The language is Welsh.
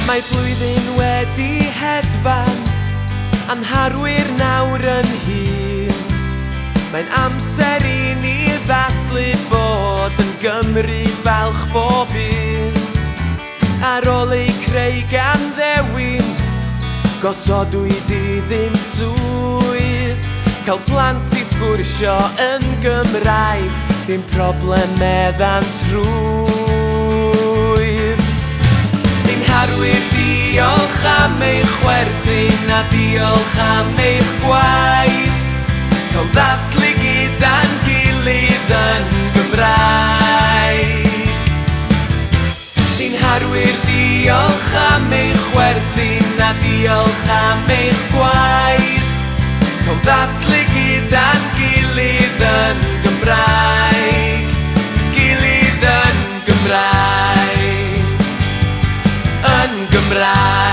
Mae blwyddyn wedi hedfan, anharwyr nawr yn hir. Mae'n amser i ni ddathlu bod yn Gymru falch bob un. Ar ôl ei creu gan ddewin, gosodwyd iddyn swydd. Cael plant i sgwrsio yn Gymraeg, dim problem meddant rwydd. Ni'n harwyr diolch am eich chwerthin a diolch am eich gwaith. Cael ddathlu gyda'n gilydd yn Gymraeg. Ni'n harwyr diolch am eich chwerthin a diolch am eich gwaith. Cael ddathlu gyda'n gilydd yn Gymraeg. Gilydd yn Gymraeg. Yn Gymraeg.